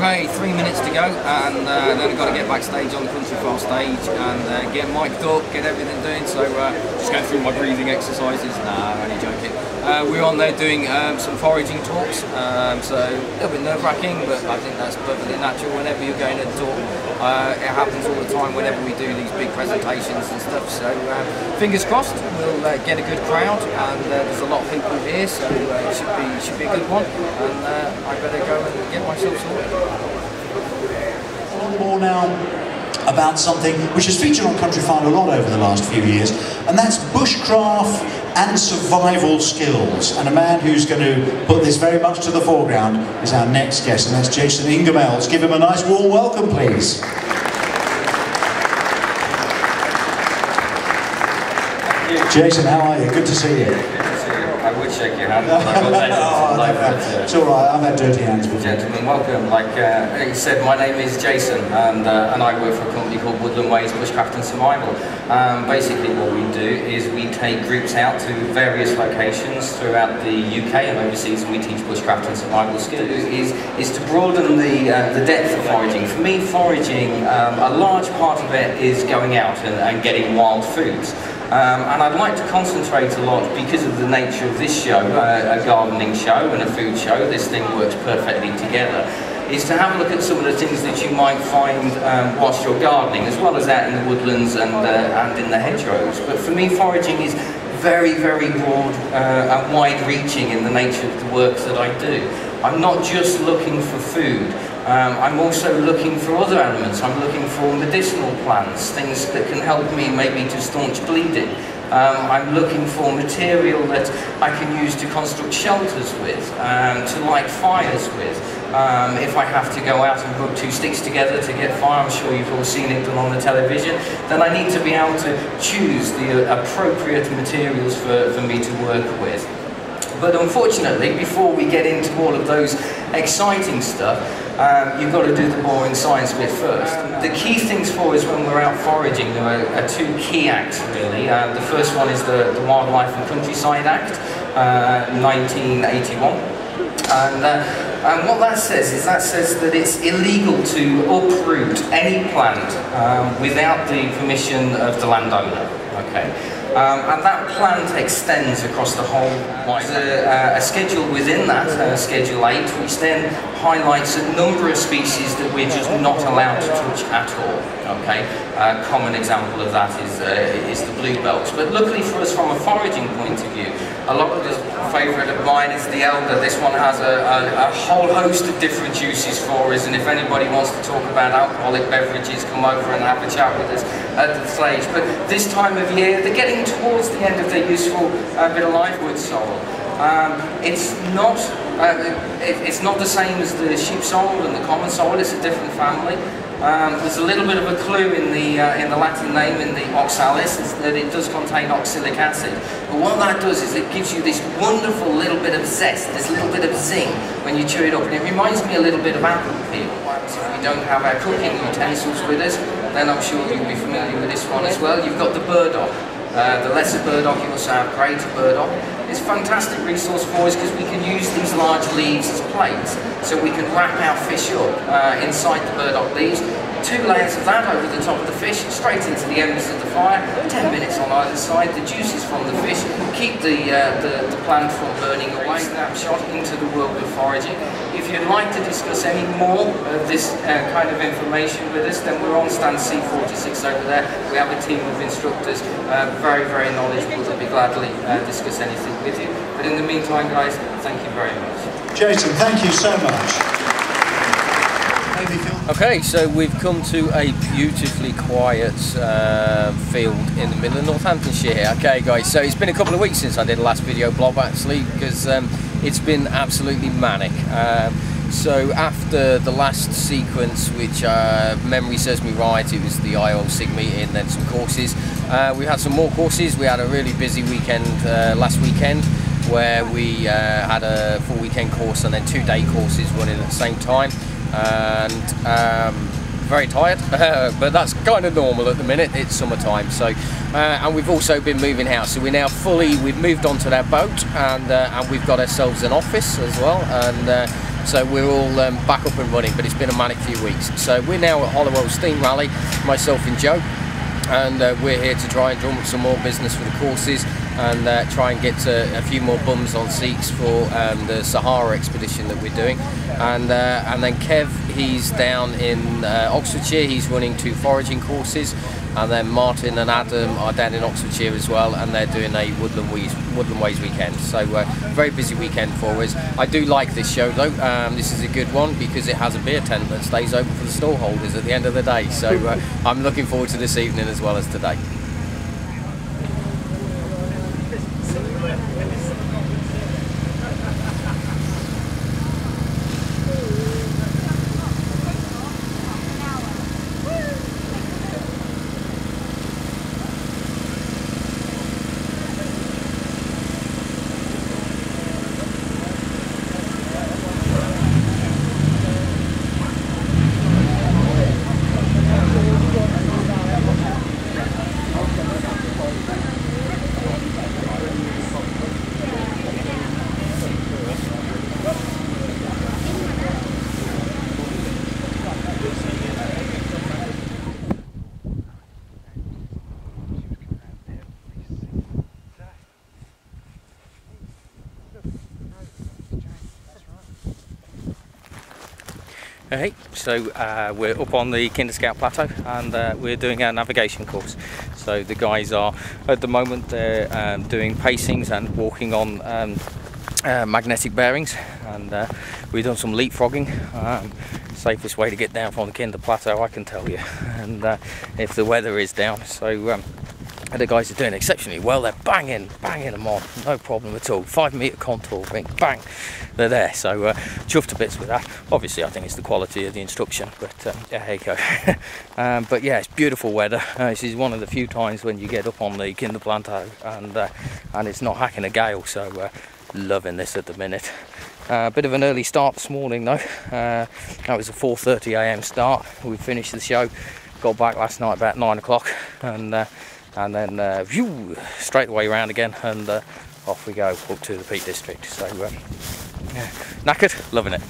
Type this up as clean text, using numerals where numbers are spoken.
Okay, 3 minutes to go, and then I've got to get backstage on the country file stage and get mic'd up, get everything doing. So just going through my breathing exercises. Nah, I'm only joking. We're on there doing some foraging talks, so a little bit nerve-wracking, but I think that's perfectly natural whenever you're going to talk. It happens all the time whenever we do these big presentations and stuff. So fingers crossed, we'll get a good crowd, and there's a lot of people here, so it should be a good one. And I better go and get myself sorted. More now about something which has featured on Country File a lot over the last few years, and that's bushcraft and survival skills. And a man who's going to put this very much to the foreground is our next guest, and that's Jason Ingemels. Give him a nice warm welcome, please. Jason, how are you? Good to see you. I would shake your hand. It's all right, I've had dirty hands before. Gentlemen, welcome. Like you said, my name is Jason, and I work for a company called Woodland Ways Bushcraft and Survival. Basically what we do is we take groups out to various locations throughout the UK and overseas, and we teach bushcraft and survival skills. Is to broaden the depth of foraging. For me, foraging, a large part of it is going out and getting wild foods. And I'd like to concentrate a lot, because of the nature of this show, a gardening show and a food show, this thing works perfectly together, is to have a look at some of the things that you might find whilst you're gardening, as well as out in the woodlands and in the hedgerows. But for me, foraging is very, very broad and wide-reaching in the nature of the work that I do. I'm not just looking for food. I'm also looking for other elements. I'm looking for medicinal plants, things that can help me maybe to staunch bleeding. I'm looking for material that I can use to construct shelters with, to light fires with. If I have to go out and rub two sticks together to get fire, I'm sure you've all seen it done on the television, then I need to be able to choose the appropriate materials for me to work with. But unfortunately, before we get into all of those exciting stuff, you've got to do the boring science bit first. The key things for us when we're out foraging, there are two key acts really. The first one is the Wildlife and Countryside Act, 1981. And what that says is that it's illegal to uproot any plant without the permission of the landowner. Okay. And that plant extends across the whole. There's a schedule within that, Schedule 8, which then highlights a number of species that we're just not allowed to touch at all. Okay, a common example of that is the bluebells. But luckily for us, from a foraging point of view, a lot of the favourite of mine is the elder. This one has a whole host of different uses for us, and if anybody wants to talk about alcoholic beverages, come over and have a chat with us at the stage. But this time of year, they're getting towards the end of their useful bit of life. Wood sorrel. It's not the same as the sheep sorrel and the common sorrel. It's a different family. There's a little bit of a clue in the Latin name, in the oxalis, is that it does contain oxalic acid. But what that does is it gives you this wonderful little bit of zest, this little bit of zing when you chew it up, and it reminds me a little bit of apple peel. So if we don't have our cooking utensils with us, then I'm sure you'll be familiar with this one as well. You've got the burdock. The lesser burdock, you also have greater burdock. It's a fantastic resource for us because we can use these large leaves as plates. So we can wrap our fish up inside the burdock leaves, 2 layers of that over the top of the fish, straight into the embers of the fire, 10 minutes on either side. The juices from the fish keep the plant from burning away. Snapshot into the world of foraging. If you'd like to discuss any more of this kind of information with us, then we're on stand C46 over there. We have a team of instructors, very, very knowledgeable, that will gladly discuss anything with you. But in the meantime, guys, thank you very much. Jason, thank you so much. Okay, so we've come to a beautifully quiet field in the middle of Northamptonshire. Okay guys, so it's been a couple of weeks since I did the last video blog actually, because it's been absolutely manic. So after the last sequence, which memory serves me right, it was the IOSIG meeting, then some courses. We had some more courses. We had a really busy weekend last weekend, where we had a full weekend course and then 2-day courses running at the same time. And very tired, but that's kind of normal at the minute. It's summertime, so and we've also been moving house, so we're now we've moved on to that boat, and we've got ourselves an office as well, and So we're all back up and running, but it's been a manic few weeks. So we're now at Hollowell Steam Rally, myself and Joe, and we're here to try and drum up some more business for the courses and try and get a few more bums on seats for the Sahara expedition that we're doing. And then Kev, he's down in Oxfordshire, he's running 2 foraging courses, and then Martin and Adam are down in Oxfordshire as well, and they're doing a Woodland Ways weekend. So very busy weekend for us. I do like this show though. This is a good one because it has a beer tent that stays open for the stall holders at the end of the day. So I'm looking forward to this evening as well as today. Okay, so we're up on the Kinder Scout Plateau and we're doing our navigation course. So the guys are, at the moment, they're doing pacings and walking on magnetic bearings, and we've done some leapfrogging. Safest way to get down from the Kinder Plateau, I can tell you, and if the weather is down. So the guys are doing exceptionally well. They're banging them on, no problem at all. 5 metre contour ring, bang, they're there. So chuffed to bits with that. Obviously I think it's the quality of the instruction, but yeah, here you go. But yeah, it's beautiful weather. This is one of the few times when you get up on the Kinder Plateau and it's not hacking a gale, so loving this at the minute. Bit of an early start this morning though. That was a 4:30 AM start. We finished the show, got back last night about 9 o'clock, and then phew, straight away around again, and off we go up to the Peak District. So yeah, knackered, loving it.